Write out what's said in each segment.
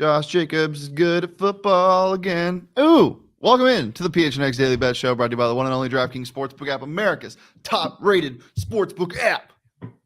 Josh Jacobs is good at football again. Ooh, welcome in to the PHNX Daily Bet Show, brought to you by the one and only DraftKings Sportsbook app, America's top-rated sportsbook app.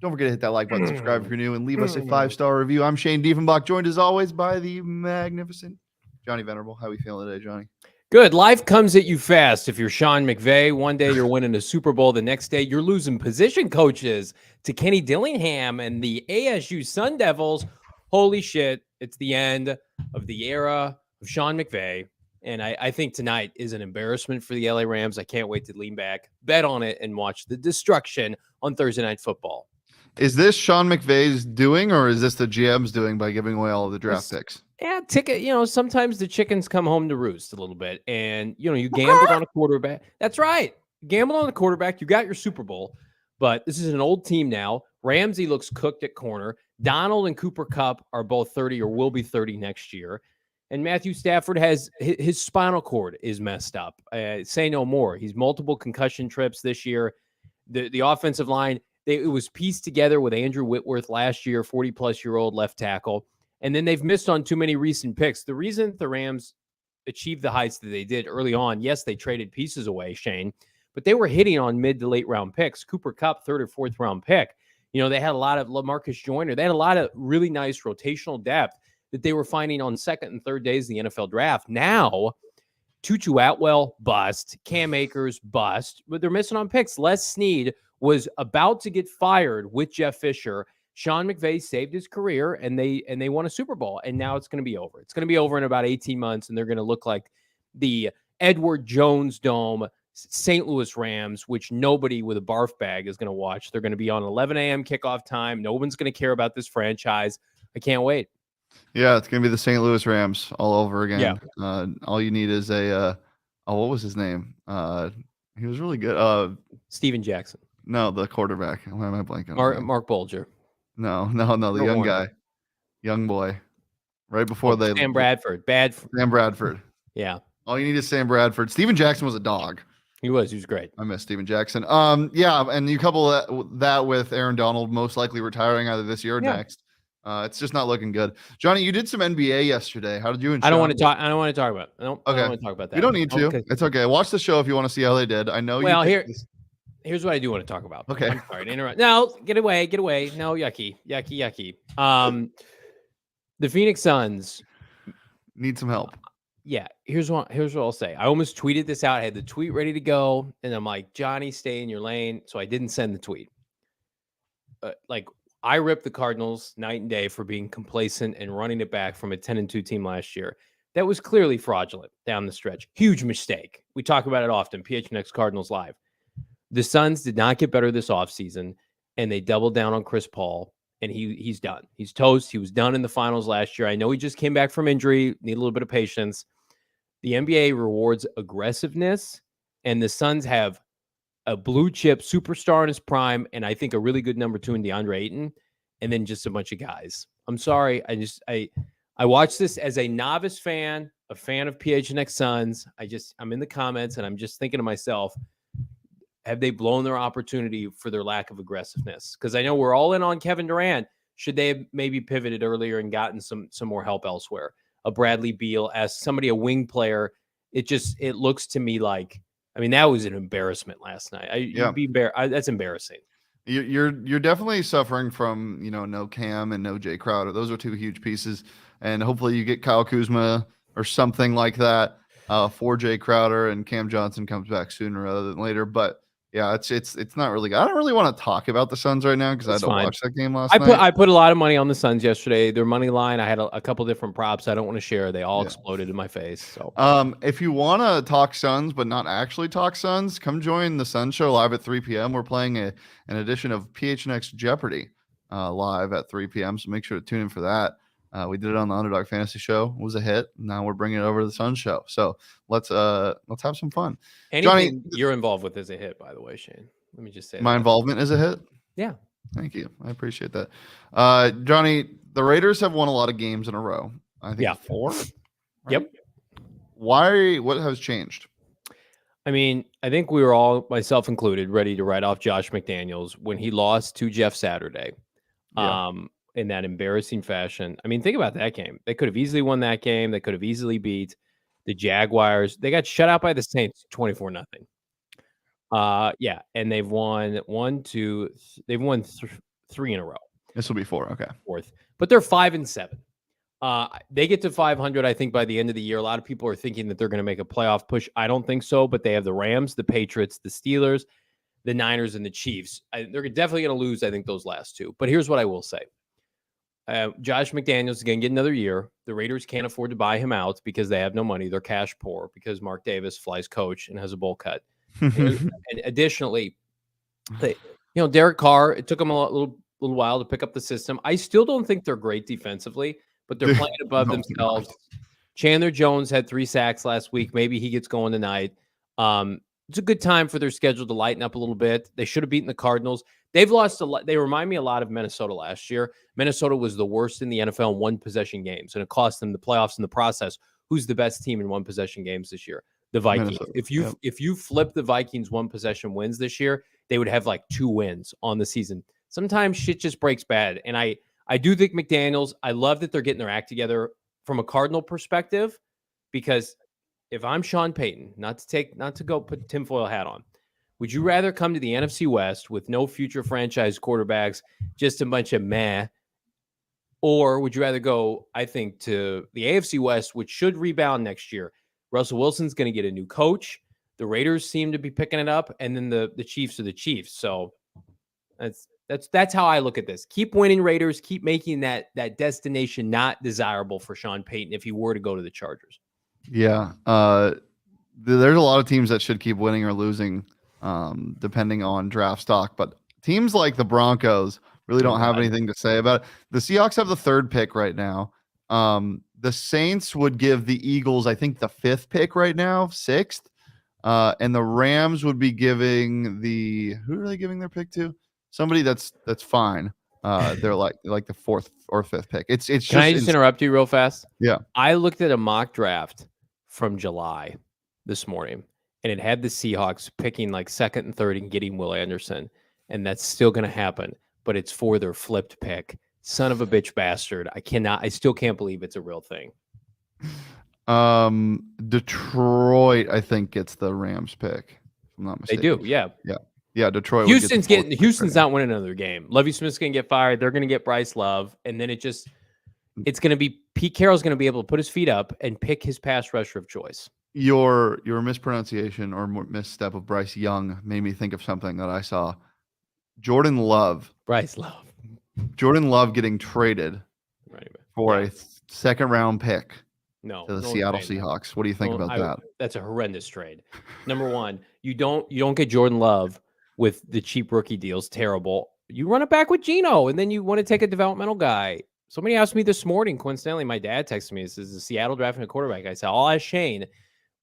Don't forget to hit that like button, subscribe if you're new, and leave us a 5-star review. I'm Shane Diefenbach, joined as always by the magnificent Johnny Venerable. How are we feeling today, Johnny? Good. Life comes at you fast. If you're Sean McVay, one day you're winning a Super Bowl. The next day you're losing position coaches to Kenny Dillingham and the ASU Sun Devils. Holy shit. It's the end of the era of Sean McVay. And I think tonight is an embarrassment for the LA Rams. I can't wait to lean back, bet on it, and watch the destruction on Thursday Night Football. Is this Sean McVay's doing, or is this the GM's doing by giving away all of the draft picks? Yeah, sometimes the chickens come home to roost a little bit. And, you gambled on a quarterback. That's right. Gamble on the quarterback. You got your Super Bowl. But this is an old team now. Ramsey looks cooked at corner. Donald and Cooper Kupp are both 30 or will be 30 next year. And Matthew Stafford has his spinal cord is messed up. Say no more. He's multiple concussion trips this year. The offensive line, it was pieced together with Andrew Whitworth last year, 40-plus-year-old left tackle. And then they've missed on too many recent picks. The reason the Rams achieved the heights that they did early on, yes, they traded pieces away, Shane, but they were hitting on mid to late round picks. Cooper Kupp, third or fourth round pick. They had a lot of LaMarcus Joyner. They had a lot of really nice rotational depth that they were finding on second and third days of the NFL draft. Now, Tutu Atwell, bust. Cam Akers, bust. But they're missing on picks. Les Snead was about to get fired with Jeff Fisher. Sean McVay saved his career, and they won a Super Bowl, and now it's going to be over. It's going to be over in about 18 months, and they're going to look like the Edward Jones Dome St. Louis Rams, which nobody with a barf bag is going to watch. They're going to be on 11 a.m. kickoff time. No one's going to care about this franchise. I can't wait. Yeah, it's going to be the St. Louis Rams all over again. Yeah. All you need is what was his name? He was really good. Steven Jackson. No, the quarterback. Why am I blanking? Mark Bolger. No, the young guy. Young boy. Right before Sam Bradford. Sam Bradford. Yeah. All you need is Sam Bradford. Steven Jackson was a dog. He was great. I miss Steven Jackson. Yeah, and you couple that with Aaron Donald most likely retiring either this year or next. It's just not looking good. Johnny, you did some NBA yesterday. How did you? I don't want to talk about it. I don't want to talk about that. You don't need to. Okay. It's okay. Watch the show if you want to see how they did. I know. Well, here's what I do want to talk about. Okay. I'm sorry to interrupt. No, get away. No, yucky. The Phoenix Suns need some help. Yeah, here's what I'll say. I almost tweeted this out. I had the tweet ready to go, and I'm like, Johnny, stay in your lane. So I didn't send the tweet. I ripped the Cardinals night and day for being complacent and running it back from a 10-2 team last year. That was clearly fraudulent down the stretch. Huge mistake. We talk about it often. PHNX Cardinals Live. The Suns did not get better this offseason, and they doubled down on Chris Paul, and he's done. He's toast. He was done in the finals last year. I know he just came back from injury, need a little bit of patience. The NBA rewards aggressiveness, and the Suns have a blue-chip superstar in his prime, and I think a really good number 2 in DeAndre Ayton, and then just a bunch of guys. I'm sorry. I watched this as a novice fan, a fan of PHNX Suns. I'm in the comments, and I'm just thinking to myself, have they blown their opportunity for their lack of aggressiveness? Because I know we're all in on Kevin Durant. Should they have maybe pivoted earlier and gotten some more help elsewhere? A Bradley Beal as somebody, a wing player. It looks to me like, that was an embarrassment last night. That's embarrassing. You're definitely suffering from, no Cam and no Jay Crowder. Those are 2 huge pieces. And hopefully you get Kyle Kuzma or something like that for Jay Crowder, and Cam Johnson comes back sooner rather than later. But yeah, it's not really good. I don't really want to talk about the Suns right now because I don't watch that game last night. I put a lot of money on the Suns yesterday. Their money line, I had a couple different props I don't want to share. They all exploded in my face. So if you want to talk Suns but not actually talk Suns, come join the Suns Show live at 3 p.m. We're playing an edition of PHNX Jeopardy live at 3 p.m. So make sure to tune in for that. We did it on the Underdog Fantasy Show. It was a hit. Now we're bringing it over to the Sun Show. So let's have some fun. Anything Johnny, you're involved with is a hit, by the way, Shane. Let me just say my involvement is a hit. Yeah. Thank you. I appreciate that. Johnny, the Raiders have won a lot of games in a row. I think 4. Right? Yep. Why? What has changed? I think we were all, myself included, ready to write off Josh McDaniels when he lost to Jeff Saturday. Yeah. in that embarrassing fashion. I mean, think about that game. They could have easily won that game. They could have easily beat the Jaguars. They got shut out by the Saints 24-0. Yeah, and they've won three in a row. This will be 4. Okay. Fourth, but they're 5-7. They get to 500, I think, by the end of the year. A lot of people are thinking that they're going to make a playoff push. I don't think so, but they have the Rams, the Patriots, the Steelers, the Niners, and the Chiefs. They're definitely going to lose, I think, those last two. But here's what I will say. Josh McDaniels is going to get another year. The Raiders can't afford to buy him out because they have no money. They're cash poor because Mark Davis flies coach and has a bowl cut. And additionally, Derek Carr, it took him a little while to pick up the system. I still don't think they're great defensively, but they're playing above themselves. Chandler Jones had 3 sacks last week. Maybe he gets going tonight. It's a good time for their schedule to lighten up a little bit. They should have beaten the Cardinals. They've lost a lot. They remind me a lot of Minnesota last year. Minnesota was the worst in the NFL in one-possession games, and it cost them the playoffs in the process. Who's the best team in one-possession games this year? The Vikings. Minnesota. If you flip the Vikings one-possession wins this year, they would have like 2 wins on the season. Sometimes shit just breaks bad, and I do think McDaniels, I love that they're getting their act together from a Cardinal perspective, because if I'm Sean Payton, not to go put tinfoil hat on, would you rather come to the NFC West with no future franchise quarterbacks, just a bunch of meh, or would you rather go, I think, to the AFC West, which should rebound next year? Russell Wilson's going to get a new coach. The Raiders seem to be picking it up, and then the Chiefs are the Chiefs. So that's how I look at this. Keep winning, Raiders. Keep making that destination not desirable for Sean Payton if he were to go to the Chargers. Yeah. There's a lot of teams that should keep winning or losing, depending on draft stock. But teams like the Broncos really don't have anything to say about it. The Seahawks have the 3rd pick right now. The Saints would give the Eagles, I think, the 5th pick right now, 6th. And the Rams would be giving who are they giving their pick to? Somebody that's fine. They're like the 4th or 5th pick. It's Can I just interrupt you real fast? Yeah. I looked at a mock draft from July this morning, and it had the Seahawks picking like 2nd and 3rd and getting Will Anderson, and that's still going to happen, but it's for their flipped pick. Son of a bitch bastard. I still can't believe it's a real thing. Detroit, I think, gets the Rams pick, if I'm not mistaken. They do, yeah. Yeah, Detroit. Houston's not winning another game. Lovie Smith's going to get fired. They're going to get Bryce Love, and then it's going to be Pete Carroll's going to be able to put his feet up and pick his pass rusher of choice. Your mispronunciation or misstep of Bryce Young made me think of something that I saw. Jordan Love getting traded for a 2nd round pick to the Seattle Seahawks. What do you think about that? That's a horrendous trade. Number one, you don't get Jordan Love with the cheap rookie deals. Terrible. You run it back with Geno, and then you want to take a developmental guy. Somebody asked me this morning, coincidentally, my dad texted me, this is the Seattle drafting a quarterback. I said, I'll ask Shane.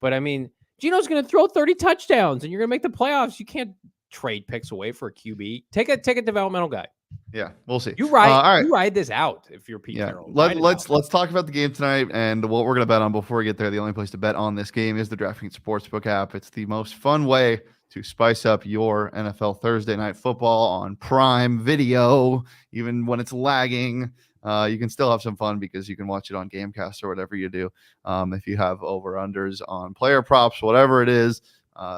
But I mean, Geno's going to throw 30 touchdowns and you're going to make the playoffs. You can't trade picks away for a QB. Take a developmental guy. Yeah, we'll see. You ride this out if you're Pete Carroll. Let's talk about the game tonight and what we're going to bet on before we get there. The only place to bet on this game is the DraftKings Sportsbook app. It's the most fun way to spice up your NFL Thursday night football on Prime Video, even when it's lagging. You can still have some fun because you can watch it on Gamecast or whatever you do. If you have over-unders on player props, whatever it is,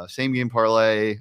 same game parlay,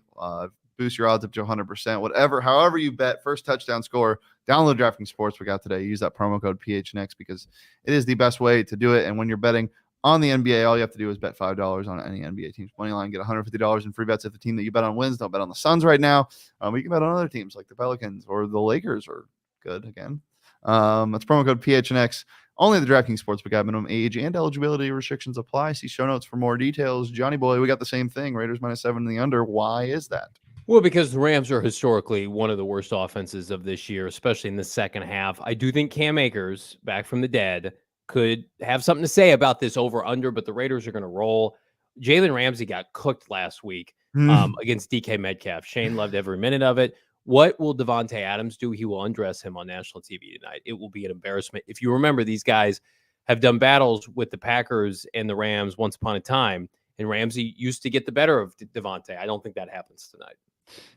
boost your odds up to 100%, however you bet, first touchdown score, download DraftKings Sportsbook out today. Use that promo code PHNX because it is the best way to do it. And when you're betting on the NBA, all you have to do is bet $5 on any NBA team's money line, get $150 in free bets if the team that you bet on wins. Don't bet on the Suns right now. You can bet on other teams like the Pelicans or the Lakers are good again. That's promo code PHNX. Only the DraftKings Sportsbook app. Minimum age and eligibility restrictions apply. See show notes for more details. Johnny boy, we got the same thing. Raiders -7 in the under. Why is that? Well, because the Rams are historically one of the worst offenses of this year, especially in the second half. I do think Cam Akers, back from the dead, could have something to say about this over-under, but the Raiders are going to roll. Jalen Ramsey got cooked last week against DK Metcalf. Shane loved every minute of it. What will Davante Adams do? He will undress him on national TV tonight. It will be an embarrassment. If you remember, these guys have done battles with the Packers and the Rams once upon a time, and Ramsey used to get the better of Davante. I don't think that happens tonight.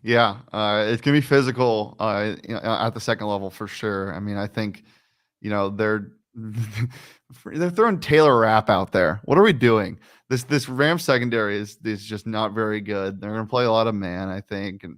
Yeah, it's gonna be physical at the second level for sure. I mean, I think they're they're throwing Taylor Rapp out there. What are we doing? This Rams secondary is just not very good. They're gonna play a lot of man, I think, and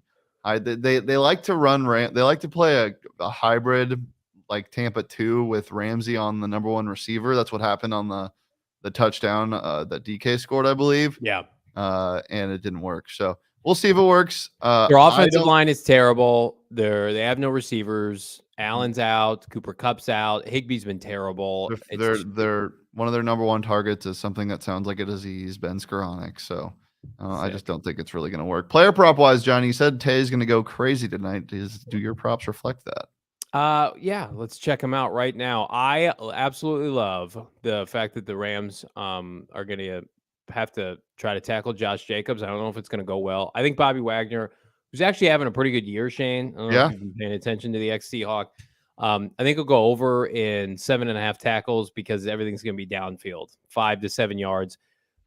they like to run they like to play a hybrid like Tampa 2 with Ramsey on the number one receiver. That's what happened on the touchdown that DK scored, I believe. Yeah. And it didn't work. So we'll see if it works. Their I offensive don't. line is terrible. They have no receivers. Allen's out. Cooper Kupp's out. Higbee's been terrible. They're one of their number one targets is something that sounds like a disease, Ben Skoranek. So I just don't think it's really going to work. Player prop wise, Johnny, you said Tay's going to go crazy tonight. Do your props reflect that? Yeah, let's check them out right now. I absolutely love the fact that the Rams are going to have to try to tackle Josh Jacobs. I don't know if it's going to go well. I think Bobby Wagner, who's actually having a pretty good year, Shane. I don't know if you've been paying attention to the ex-Seahawk. I think he'll go over in 7.5 tackles because everything's going to be downfield, 5 to 7 yards.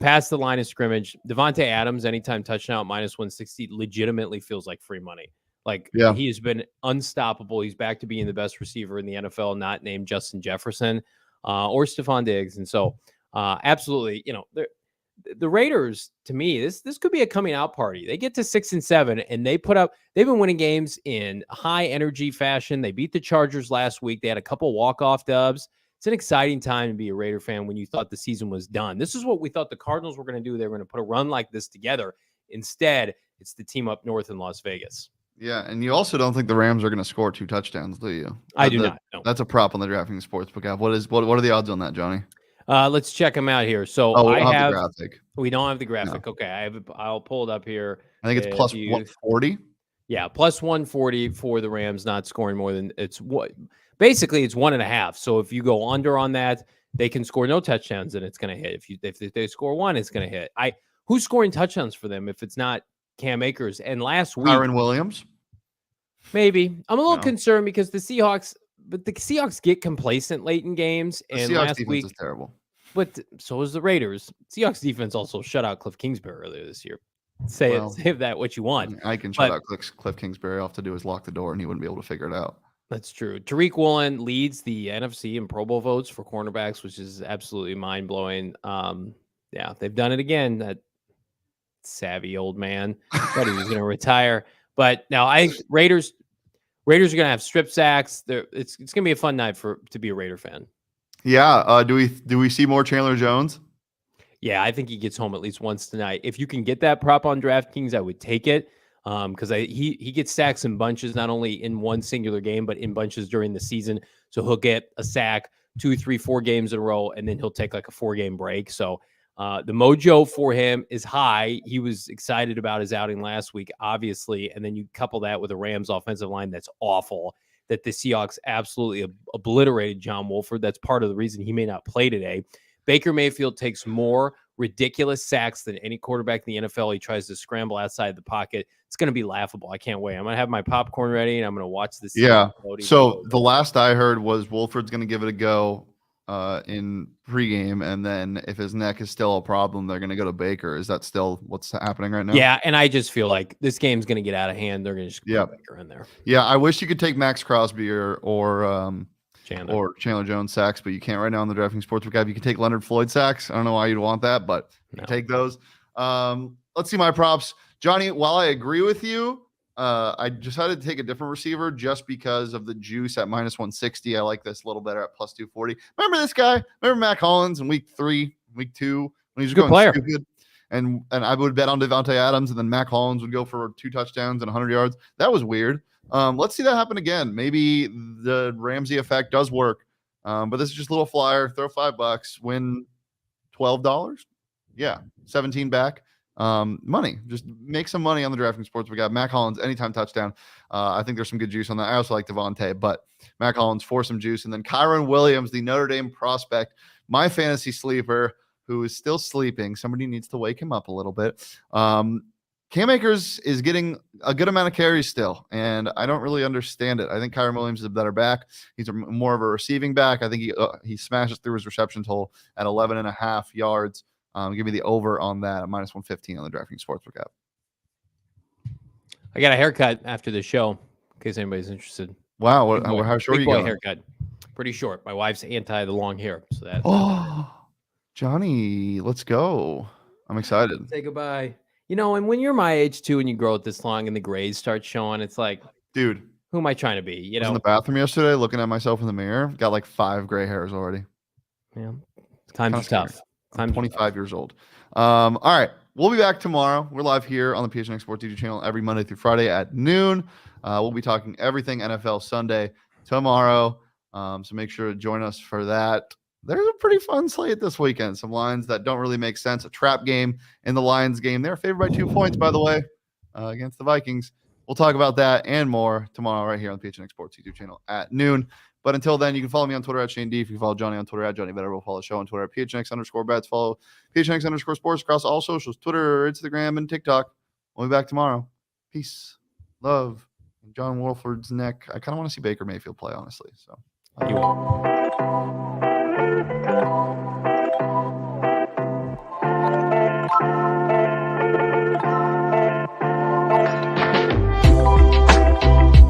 Past the line of scrimmage, Davante Adams, anytime touchdown minus 160, legitimately feels like free money. Like he has been unstoppable. He's back to being the best receiver in the NFL, not named Justin Jefferson or Stephon Diggs. And so absolutely, the Raiders, to me, this could be a coming out party. They get to 6-7 and they've been winning games in high energy fashion. They beat the Chargers last week. They had a couple walk-off dubs. It's an exciting time to be a Raider fan when you thought the season was done. This is what we thought the Cardinals were going to do. They were going to put a run like this together. Instead, it's the team up north in Las Vegas. Yeah, and you also don't think the Rams are going to score 2 touchdowns, do you? I do not. No. That's a prop on the DraftKings Sportsbook app. What are the odds on that, Johnny? Let's check them out here. So we don't have the graphic. We don't have the graphic. No. Okay, I'll pull it up here. I think it's plus 140. Yeah, plus 140 for the Rams not scoring more than basically it's 1.5. So if you go under on that, they can score no touchdowns and it's going to hit. If they score 1, it's going to hit. Who's scoring touchdowns for them if it's not Cam Akers? And last week, Kyren Williams. Maybe I'm a little concerned because the Seahawks get complacent late in games. And Seahawks last defense week is terrible. But so is the Raiders. Seahawks defense also shut out Cliff Kingsbury earlier this year. Say that what you want. I can shut out Cliff Kingsbury. All I have to do is lock the door and he wouldn't be able to figure it out. That's true. Tariq Woolen leads the NFC in Pro Bowl votes for cornerbacks, which is absolutely mind-blowing. Yeah, they've done it again. That savvy old man thought he was going to retire. But now I think Raiders are going to have strip sacks. It's going to be a fun night to be a Raider fan. Yeah. Do we see more Chandler Jones? Yeah, I think he gets home at least once tonight. If you can get that prop on DraftKings, I would take it because he gets sacks in bunches, not only in one singular game, but in bunches during the season. So he'll get a sack 2, 3, 4 games in a row, and then he'll take like a 4-game break. So the mojo for him is high. He was excited about his outing last week, obviously, and then you couple that with a Rams offensive line that's awful, that the Seahawks absolutely obliterated John Wolford. That's part of the reason he may not play today. Baker Mayfield takes more ridiculous sacks than any quarterback in the NFL. He tries to scramble outside the pocket. It's going to be laughable. I can't wait. I'm going to have my popcorn ready, and I'm going to watch this. Yeah. So the last I heard was Wolford's going to give it a go in pregame, and then if his neck is still a problem, they're going to go to Baker. Is that still what's happening right now? Yeah, and I just feel like this game's going to get out of hand. They're going to just put Baker in there. Yeah, I wish you could take Max Crosby or Chandler Jones sacks, but you can't right now on the DraftKings Sportsbook app. You can take Leonard Floyd sacks. I don't know why you'd want that, but you can take those. Let's see my props. Johnny, while I agree with you, I decided to take a different receiver just because of the juice at minus 160. I like this a little better at plus 240. Remember this guy? Remember Mac Hollins in week 2 when he was going stupid? And I would bet on Davante Adams, and then Mac Hollins would go for 2 touchdowns and 100 yards. That was weird. Let's see that happen again. Maybe the Ramsey effect does work. But this is just a little flyer. Throw $5, win $12. Yeah, 17 back. Money. Just make some money on the DraftKings Sports. We got Mac Hollins anytime touchdown. I think there's some good juice on that. I also like Davante, but Mac Hollins for some juice. And then Kyren Williams, the Notre Dame prospect, my fantasy sleeper, who is still sleeping. Somebody needs to wake him up a little bit. Cam Akers is getting a good amount of carries still, and I don't really understand it. I think Kyren Williams is a better back. He's more of a receiving back. I think he smashes through his reception total at 11.5 yards. Give me the over on that at minus 115 on the DraftKings Sportsbook app. I got a haircut after the show, in case anybody's interested. Wow. Big boy, How short are big you boy going? haircut. Pretty short. My wife's anti the long hair, so that's Oh, Johnny, let's go. I'm excited. say goodbye. And when you're my age too, and you grow it this long, and the grays start showing, it's like, Dude, who am I trying to be? I was in the bathroom yesterday looking at myself in the mirror. Got like 5 gray hairs already. Yeah, times Kinda are tough. I'm 25 years old. All right. We'll be back tomorrow. We're live here on the PHNX Sports YouTube channel every Monday through Friday at noon. We'll be talking everything NFL Sunday tomorrow. So make sure to join us for that. There's a pretty fun slate this weekend. Some lines that don't really make sense. A trap game in the Lions game. They're favored by 2 points, by the way, against the Vikings. We'll talk about that and more tomorrow right here on the PHNX Sports YouTube channel at noon. But until then, you can follow me on Twitter at Shane D. If you follow Johnny on Twitter at Johnny Better, we'll follow the show on Twitter at PHNX_bets. Follow PHNX_sports across all socials, Twitter, Instagram, and TikTok. We'll be back tomorrow. Peace, love, John Wolford's neck. I kind of want to see Baker Mayfield play, honestly. So You will.